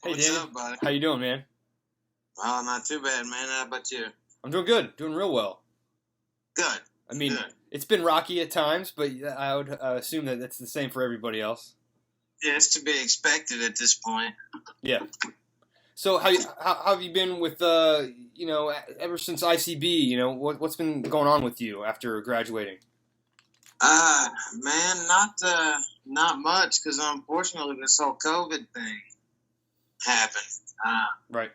Hey, What's Daniel. up, buddy? How you doing, man? Oh, not too bad, man. How about you? I'm doing good. Doing real well. Good. I mean, Good. it's been rocky at times, but I would assume that that's the same for everybody else. Yeah, it's to be expected at this point. Yeah. So how have you been with ever since ICB? What's been going on with you after graduating? Man, not much, because unfortunately this whole COVID thing happened. Right.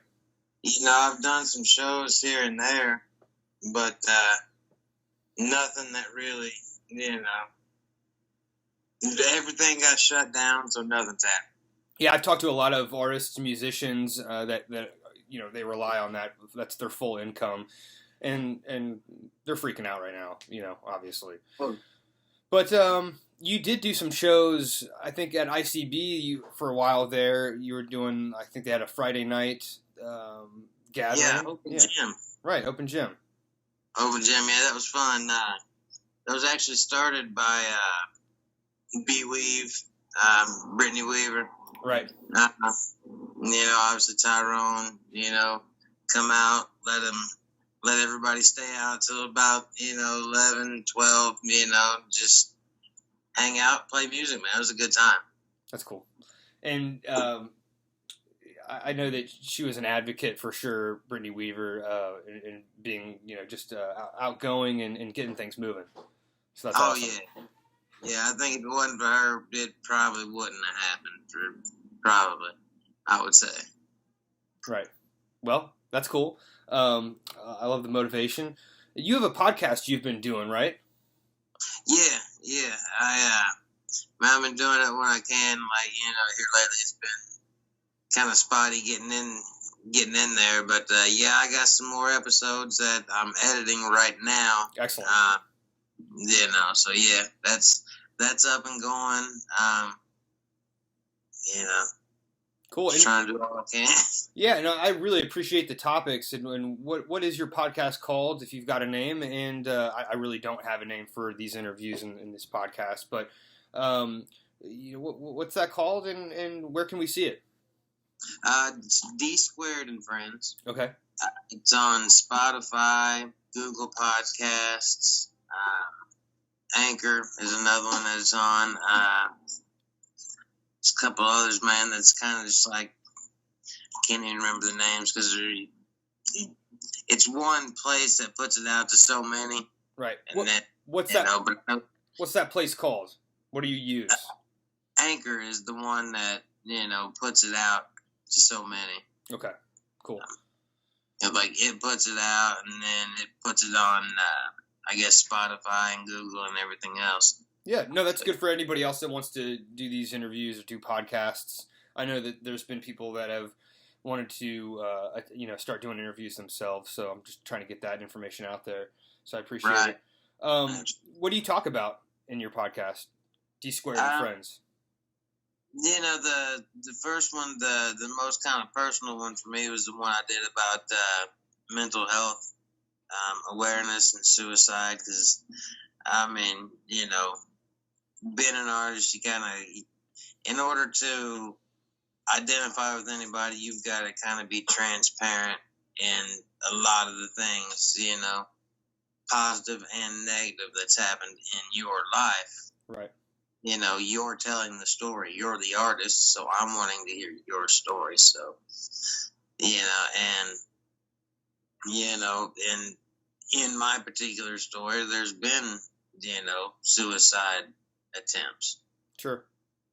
I've done some shows here and there, but nothing that really, everything got shut down, so nothing's happened. Yeah, I've talked to a lot of artists, musicians that they rely on that. That's their full income, and they're freaking out right now. Obviously. Oh. But you did do some shows, I think, at ICB for a while there. You were doing, I think they had a Friday night gathering. Yeah, open gym. Right, open gym. Open gym, yeah, that was fun. That was actually started by Brittany Weaver. Right. Obviously Tyrone, come out, let everybody stay out till about, 11, 12, just hang out, play music, man. It was a good time. That's cool. And I know that she was an advocate for sure, Brittany Weaver, in being, just outgoing and getting things moving. So that's awesome. Yeah. Yeah, I think if it wasn't for her, it probably wouldn't have happened. Probably, I would say. Right. Well, that's cool. I love the motivation. You have a podcast you've been doing, right? Yeah. I've been doing it when I can. Here lately it's been kind of spotty getting in there. But I got some more episodes that I'm editing right now. Excellent. So yeah, that's up and going. Cool. Just trying to do all I can. Yeah, no, I really appreciate the topics. And what is your podcast called, if you've got a name? And I really don't have a name for these interviews in this podcast, but what's that called, and where can we see it? It's D Squared and Friends. Okay. It's on Spotify, Google Podcasts, Anchor is another one that it's on. There's a couple others, man, that's kind of just like, I can't even remember the names because it's one place that puts it out to so many. Right. And what's that place called? What do you use? Anchor is the one that, puts it out to so many. Okay. Cool. It puts it out, and then it puts it on, I guess, Spotify and Google and everything else. Yeah, no, that's good for anybody else that wants to do these interviews or do podcasts. I know that there's been people that have wanted to, start doing interviews themselves, so I'm just trying to get that information out there. So I appreciate it. What do you talk about in your podcast, D Squared and Friends? The first one, the most kind of personal one for me was the one I did about mental health awareness and suicide, because, being an artist, you kind of, in order to identify with anybody, you've got to kind of be transparent in a lot of the things, positive and negative that's happened in your life. Right. You're telling the story. You're the artist, so I'm wanting to hear your story. So, in my particular story, there's been, suicide attempts. Sure.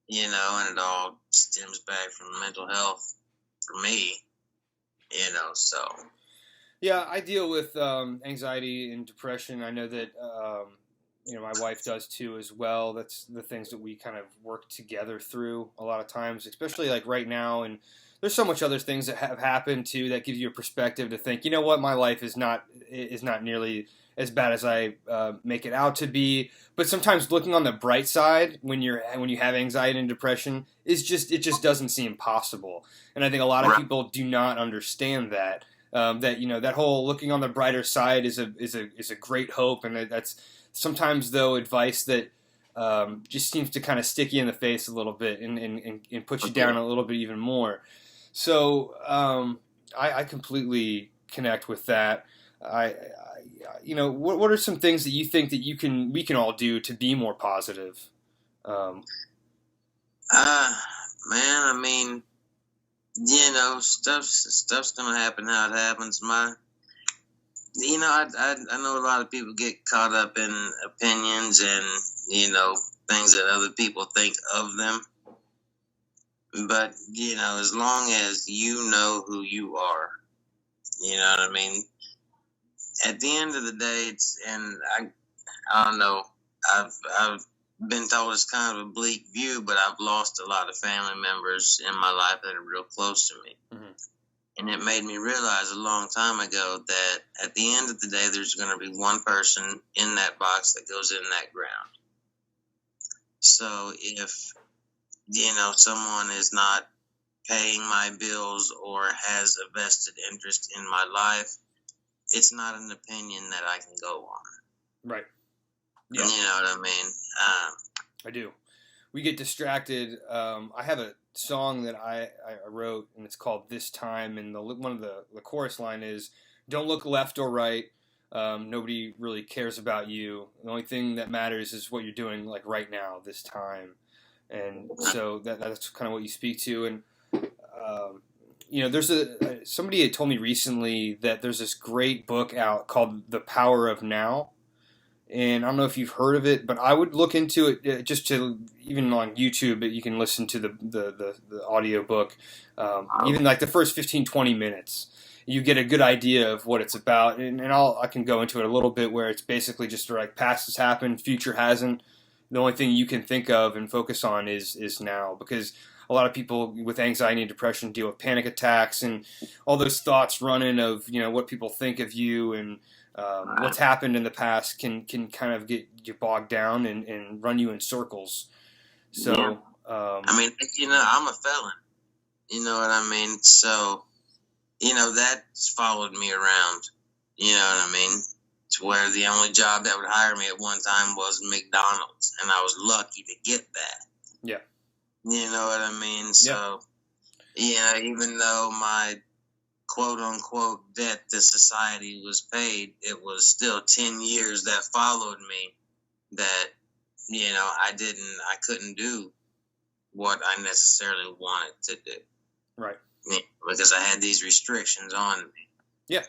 And it all stems back from mental health for me, so. Yeah, I deal with anxiety and depression. I know that, my wife does too as well. That's the things that we kind of work together through a lot of times, especially like right now. And there's so much other things that have happened too that gives you a perspective to think, you know what, my life is not nearly as bad as I make it out to be. But sometimes looking on the bright side when you have anxiety and depression it just doesn't seem possible. And I think a lot of people do not understand that. That whole looking on the brighter side is a great hope, and that's sometimes though advice that just seems to kind of stick you in the face a little bit and put you down a little bit even more. So I completely connect with that. What are some things that you think that we can all do to be more positive? Um, Man, I mean, stuff's gonna happen how it happens. I know a lot of people get caught up in opinions and things that other people think of them. But as long as you know who you are, you know what I mean. At the end of the day, I don't know. I've been told it's kind of a bleak view, but I've lost a lot of family members in my life that are real close to me. Mm-hmm. And it made me realize a long time ago that at the end of the day, there's going to be one person in that box that goes in that ground. So if, someone is not paying my bills or has a vested interest in my life, it's not an opinion that I can go on. Right. Yeah. You know what I mean? I do. We get distracted. I have a song that I wrote, and it's called "This Time." And one of the chorus line is, "Don't look left or right. Nobody really cares about you. The only thing that matters is what you're doing, like right now, this time." And so that's kind of what you speak to. And there's somebody had told me recently that there's this great book out called "The Power of Now." And I don't know if you've heard of it, but I would look into it just to, even on YouTube, you can listen to the audio book. Even like the first 15, 20 minutes, you get a good idea of what it's about. And I can go into it a little bit where it's basically just like past has happened, future hasn't. The only thing you can think of and focus on is now, because a lot of people with anxiety and depression deal with panic attacks and all those thoughts running of, what people think of you and what's happened in the past can kind of get you bogged down and run you in circles. So, yeah. I'm a felon. You know what I mean? So, that's followed me around. You know what I mean? To where the only job that would hire me at one time was McDonald's, and I was lucky to get that. Yeah. You know what I mean? So, even though my quote-unquote debt to society was paid, it was still 10 years that followed me that, I couldn't do what I necessarily wanted to do. Right. Because I had these restrictions on me. Yeah.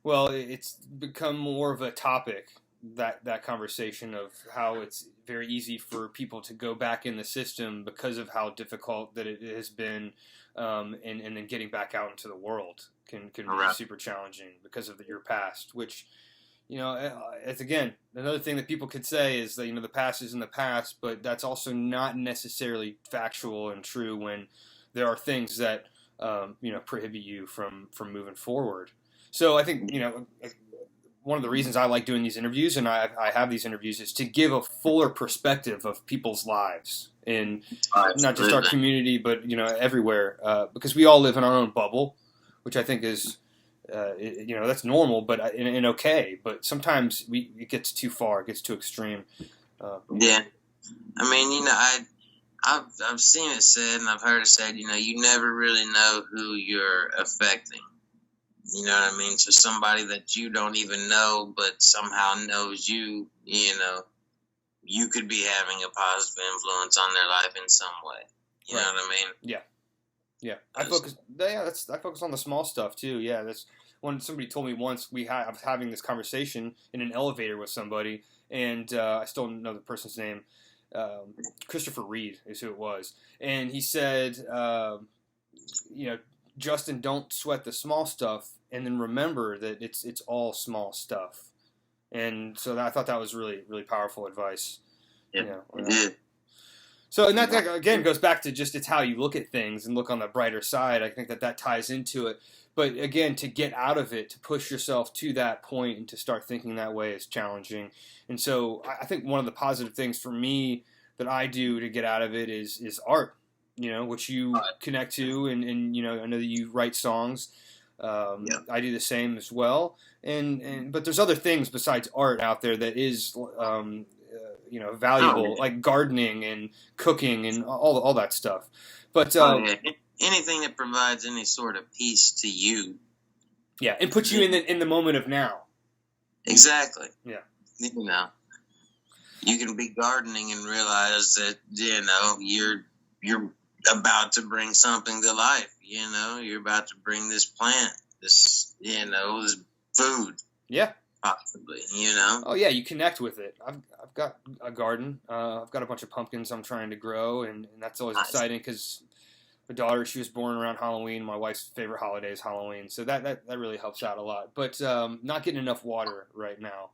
Well, it's become more of a topic, that conversation of how it's very easy for people to go back in the system because of how difficult that it has been. And then getting back out into the world can be super challenging because of your past, which, it's again, another thing that people could say is that, the past is in the past, but that's also not necessarily factual and true when there are things that, prohibit you from moving forward. So I think, one of the reasons I like doing these interviews, and I have these interviews, is to give a fuller perspective of people's lives. In not just our community, but everywhere, because we all live in our own bubble, which I think is, that's normal, but and okay. But sometimes it gets too far, it gets too extreme. Yeah, I mean, I've seen it said, and I've heard it said, you never really know who you're affecting. You know what I mean? So somebody that you don't even know, but somehow knows you, you could be having a positive influence on their life in some way. You know what I mean? Yeah. I focus on the small stuff too. Yeah, that's when somebody told me once I was having this conversation in an elevator with somebody, and I still don't know the person's name. Christopher Reed is who it was, and he said, Justin, don't sweat the small stuff, and then remember that it's all small stuff. And so I thought that was really, really powerful advice. Yeah. So, and that again goes back to just it's how you look at things and look on the brighter side. I think that ties into it. But again, to get out of it, to push yourself to that point and to start thinking that way is challenging. And so I think one of the positive things for me that I do to get out of it is art, which you connect to. And I know that you write songs. I do the same as well, but there's other things besides art out there that is, valuable, Oh, like gardening and cooking and all that stuff. But yeah. Anything that provides any sort of peace to you. yeah, and puts you in the moment of now. Exactly. Yeah. You can be gardening and realize that you're about to bring something to life. You're about to bring this plant, this food. Yeah. Possibly. Oh yeah, you connect with it. I've got a garden. I've got a bunch of pumpkins I'm trying to grow, and that's always exciting because my daughter, she was born around Halloween. My wife's favorite holiday is Halloween, so that really helps out a lot. But not getting enough water right now.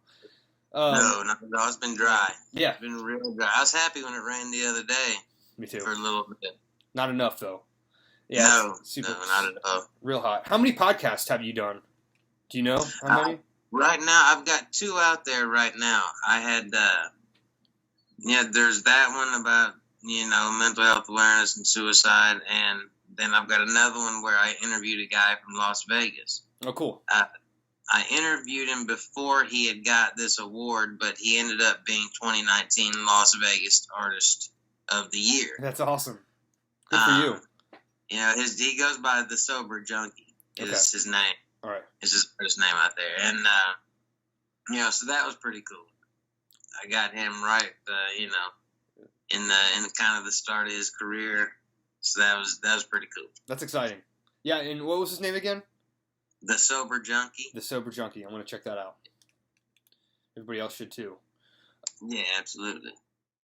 No, it's been dry. Yeah, it's been real dry. I was happy when it rained the other day. Me too. For a little bit. Not enough though. Yeah, no, not at all. Real hot. How many podcasts have you done? Do you know how many? Right now, I've got 2 out there right now. I had, there's that one about, mental health awareness and suicide, and then I've got another one where I interviewed a guy from Las Vegas. Oh, cool. I interviewed him before he had got this award, but he ended up being 2019 Las Vegas Artist of the Year. That's awesome. Good for you. He goes by the Sober Junkie is his name. All right. It's his first name out there. And, so that was pretty cool. I got him right, in the kind of the start of his career. So that was pretty cool. That's exciting. Yeah, and what was his name again? The Sober Junkie. The Sober Junkie. I'm going to check that out. Everybody else should too. Yeah, absolutely.